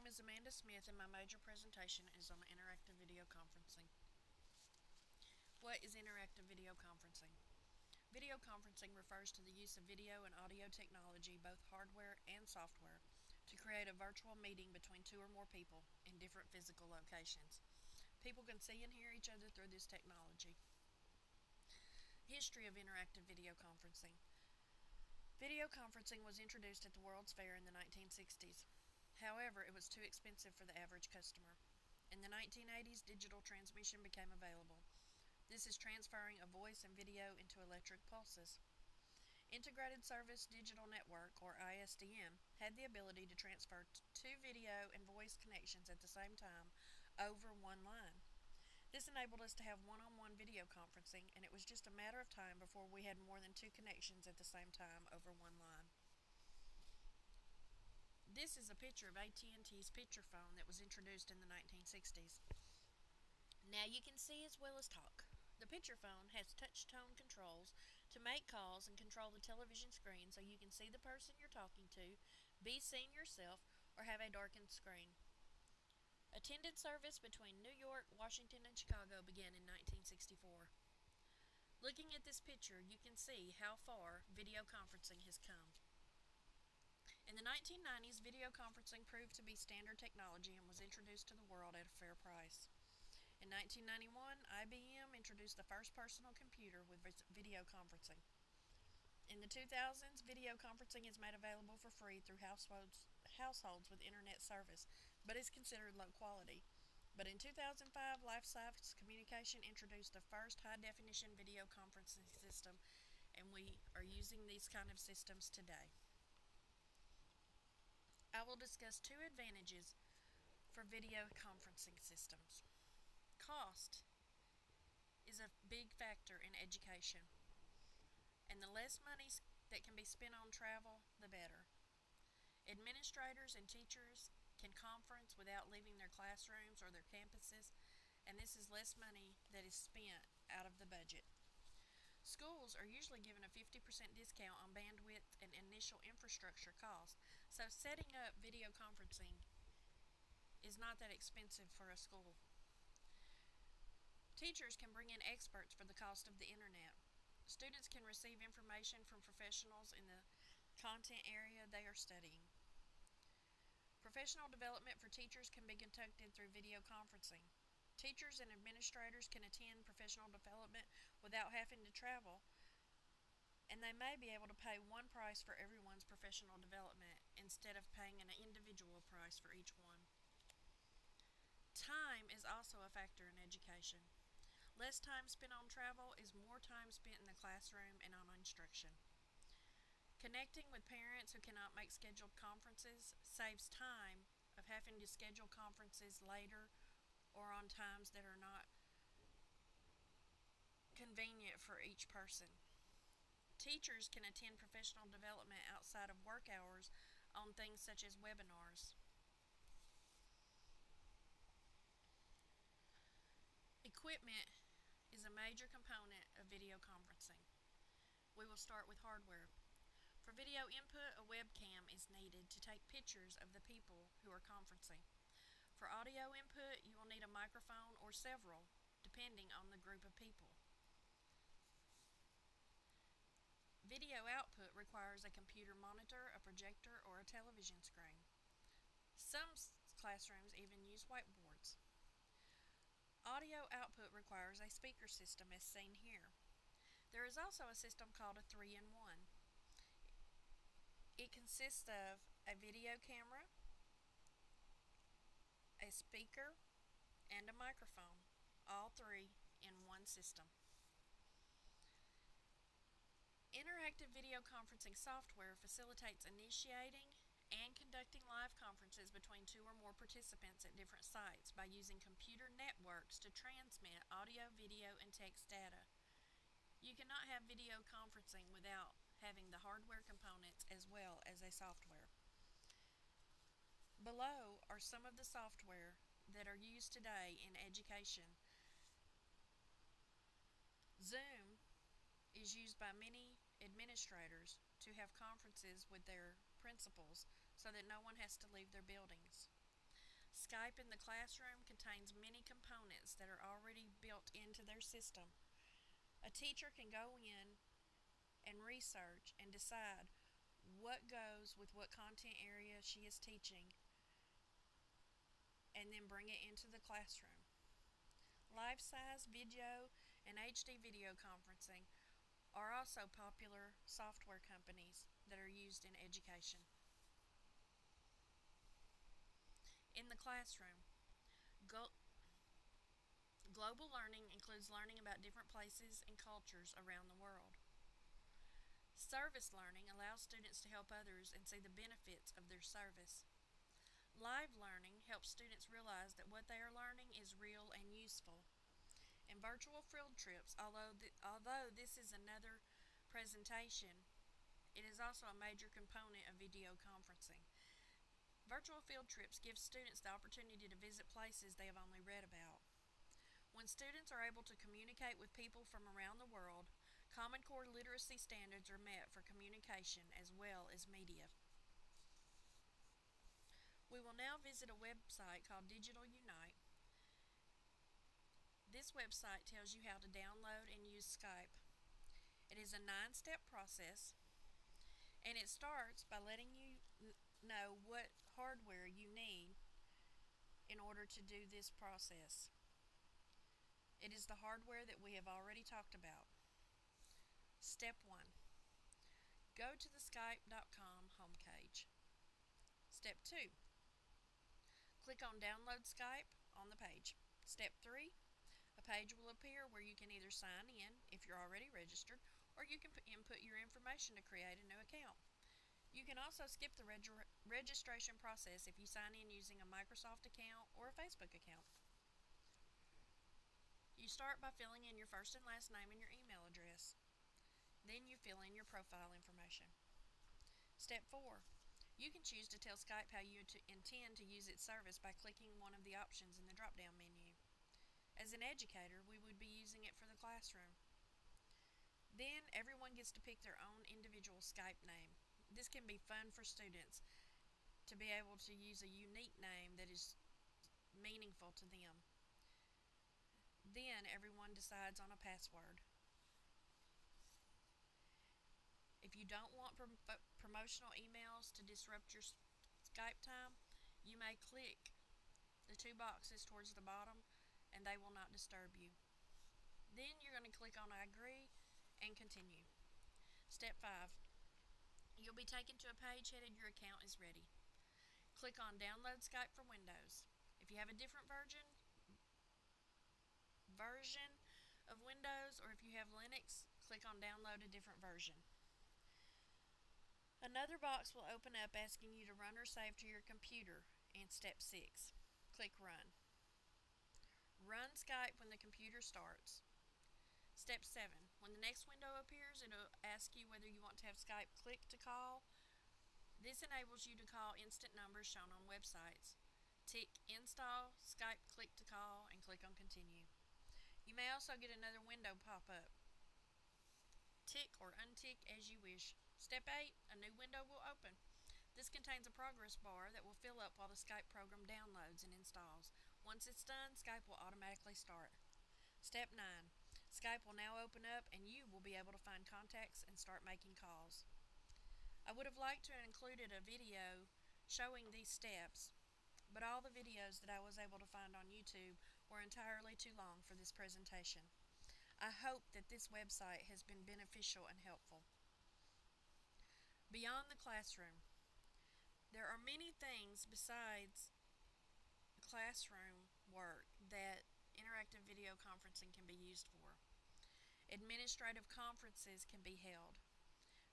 name is Amanda Smith and my major presentation is on interactive video conferencing. What is interactive video conferencing? Video conferencing refers to the use of video and audio technology, both hardware and software, to create a virtual meeting between two or more people in different physical locations. People can see and hear each other through this technology. History of interactive video conferencing. Video conferencing was introduced at the World's Fair in the 1960s. However, it was too expensive for the average customer. In the 1980s, digital transmission became available. This is transferring of voice and video into electric pulses. Integrated Service Digital Network, or ISDN, had the ability to transfer two video and voice connections at the same time over one line. This enabled us to have one-on-one video conferencing, and it was just a matter of time before we had more than two connections at the same time over one line. This is a picture of AT&T's picture phone that was introduced in the 1960s. Now you can see as well as talk. The picture phone has touch-tone controls to make calls and control the television screen so you can see the person you're talking to, be seen yourself, or have a darkened screen. Attended service between New York, Washington, and Chicago began in 1964. Looking at this picture, you can see how far video conferencing has come. In the 1990s, video conferencing proved to be standard technology and was introduced to the world at a fair price. In 1991, IBM introduced the first personal computer with video conferencing. In the 2000s, video conferencing is made available for free through households with internet service, but is considered low quality. But in 2005, LifeScience Communication introduced the first high-definition video conferencing system, and we are using these kind of systems today. I will discuss two advantages for video conferencing systems. Cost is a big factor in education, and the less money that can be spent on travel, the better. Administrators and teachers can conference without leaving their classrooms or their campuses, and this is less money that is spent out of the budget. Schools are usually given a 50% discount on bandwidth and initial infrastructure costs, so setting up video conferencing is not that expensive for a school. Teachers can bring in experts for the cost of the internet. Students can receive information from professionals in the content area they are studying. Professional development for teachers can be conducted through video conferencing. Teachers and administrators can attend professional development without having to travel, and they may be able to pay one price for everyone's professional development instead of paying an individual price for each one. Time is also a factor in education. Less time spent on travel is more time spent in the classroom and on instruction. Connecting with parents who cannot make scheduled conferences saves time of having to schedule conferences later or on times that are not convenient for each person. Teachers can attend professional development outside of work hours on things such as webinars. Equipment is a major component of video conferencing. We will start with hardware. For video input, a webcam is needed to take pictures of the people who are conferencing. For audio input, you will need a microphone or several, depending on the group of people. Video output requires a computer monitor, a projector, or a television screen. Some classrooms even use whiteboards. Audio output requires a speaker system as seen here. There is also a system called a 3-in-1. It consists of a video camera, a speaker, and a microphone, all three in one system. Interactive video conferencing software facilitates initiating and conducting live conferences between two or more participants at different sites by using computer networks to transmit audio, video, and text data. You cannot have video conferencing without having the hardware components as well as a software. Below are some of the software that are used today in education. Zoom is used by many administrators to have conferences with their principals so that no one has to leave their buildings. Skype in the classroom contains many components that are already built into their system. A teacher can go in and research and decide what goes with what content area she is teaching and then bring it into the classroom. Life-size video and HD video conferencing are also popular software companies that are used in education. In the classroom, global learning includes learning about different places and cultures around the world. Service learning allows students to help others and see the benefits of their service. Live learning helps students realize that what they are learning is real and useful. And virtual field trips, although this is another presentation, it is also a major component of video conferencing. Virtual field trips give students the opportunity to visit places they have only read about. When students are able to communicate with people from around the world, Common Core literacy standards are met for communication as well as media. We will now visit a website called Digital Unite. This website tells you how to download and use Skype. It is a 9-step process, and it starts by letting you know what hardware you need in order to do this process. It is the hardware that we have already talked about. Step 1. Go to the Skype.com homepage. Step 2. Click on Download Skype on the page. Step 3. A page will appear where you can either sign in if you're already registered, or you can input your information to create a new account. You can also skip the registration process if you sign in using a Microsoft account or a Facebook account. You start by filling in your first and last name and your email address. Then you fill in your profile information. Step 4. You can choose to tell Skype how you intend to use its service by clicking one of the options in the drop-down menu. As an educator, we would be using it for the classroom. Then everyone gets to pick their own individual Skype name. This can be fun for students to be able to use a unique name that is meaningful to them. Then everyone decides on a password. If you don't want promotional emails to disrupt your Skype time, you may click the 2 boxes towards the bottom and they will not disturb you. Then you're going to click on I agree and continue. Step 5. You'll be taken to a page headed Your account is ready. Click on Download Skype for Windows. If you have a different version of Windows, or if you have Linux, click on Download a different version. Another box will open up asking you to run or save to your computer, and Step 6. Click Run. Run Skype when the computer starts. Step 7. When the next window appears, it will ask you whether you want to have Skype click to call. This enables you to call instant numbers shown on websites. Tick Install Skype click to call and click on Continue. You may also get another window pop up. Tick or untick as you wish. Step 8. A new window will open. This contains a progress bar that will fill up while the Skype program downloads and installs. Once it's done, Skype will automatically start. Step 9. Skype will now open up and you will be able to find contacts and start making calls. I would have liked to have included a video showing these steps, but all the videos that I was able to find on YouTube were entirely too long for this presentation. I hope that this website has been beneficial and helpful. Beyond the classroom, there are many things besides classroom work that interactive video conferencing can be used for. Administrative conferences can be held,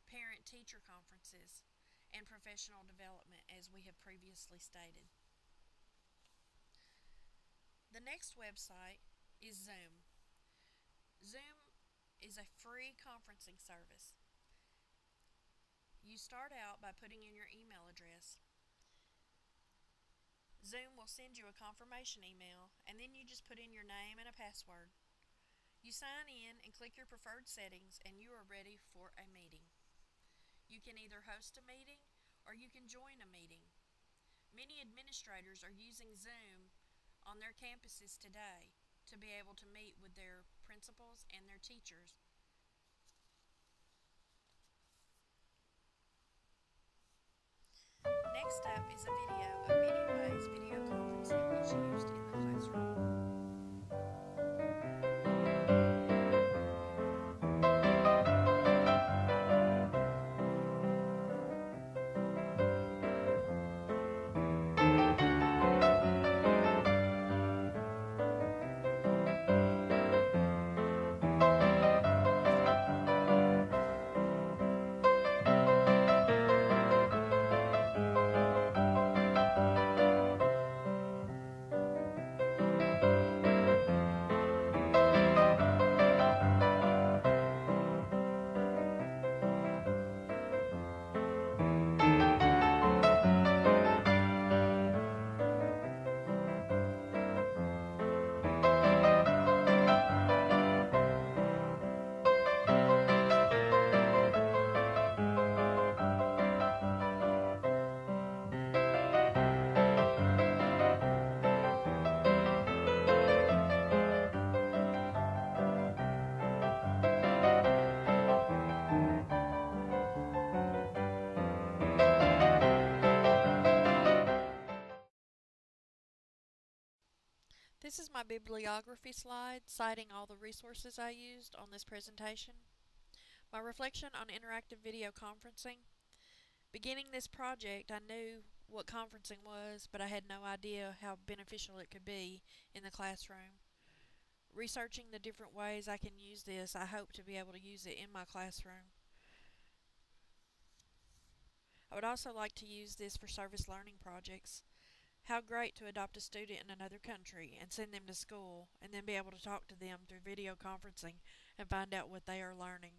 parent-teacher conferences, and professional development, as we have previously stated. The next website is Zoom. Zoom is a free conferencing service. You start out by putting in your email address. Zoom will send you a confirmation email, and then you just put in your name and a password. You sign in and click your preferred settings, and you are ready for a meeting. You can either host a meeting or you can join a meeting. Many administrators are using Zoom on their campuses today to be able to meet with their principals and their teachers. Next up is a video of many ways video conferencing is used in the classroom. This is my bibliography slide citing all the resources I used on this presentation. My reflection on interactive video conferencing. Beginning this project, I knew what conferencing was, but I had no idea how beneficial it could be in the classroom. Researching the different ways I can use this, I hope to be able to use it in my classroom. I would also like to use this for service learning projects. How great to adopt a student in another country and send them to school and then be able to talk to them through video conferencing and find out what they are learning.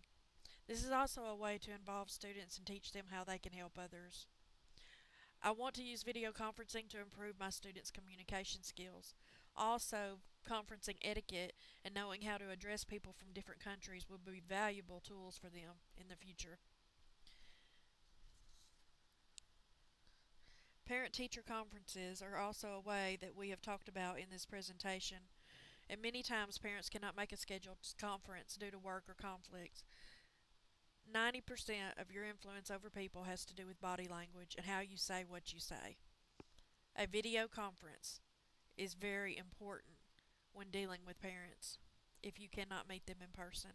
This is also a way to involve students and teach them how they can help others. I want to use video conferencing to improve my students' communication skills. Also, conferencing etiquette and knowing how to address people from different countries will be valuable tools for them in the future. Parent-teacher conferences are also a way that we have talked about in this presentation, and many times parents cannot make a scheduled conference due to work or conflicts. 90% of your influence over people has to do with body language and how you say what you say. A video conference is very important when dealing with parents if you cannot meet them in person.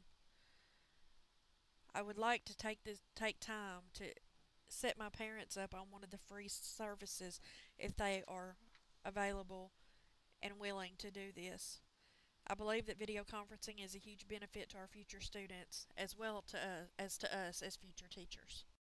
I would like to take time to set my parents up on one of the free services if they are available and willing to do this. I believe that video conferencing is a huge benefit to our future students as well as to us as future teachers.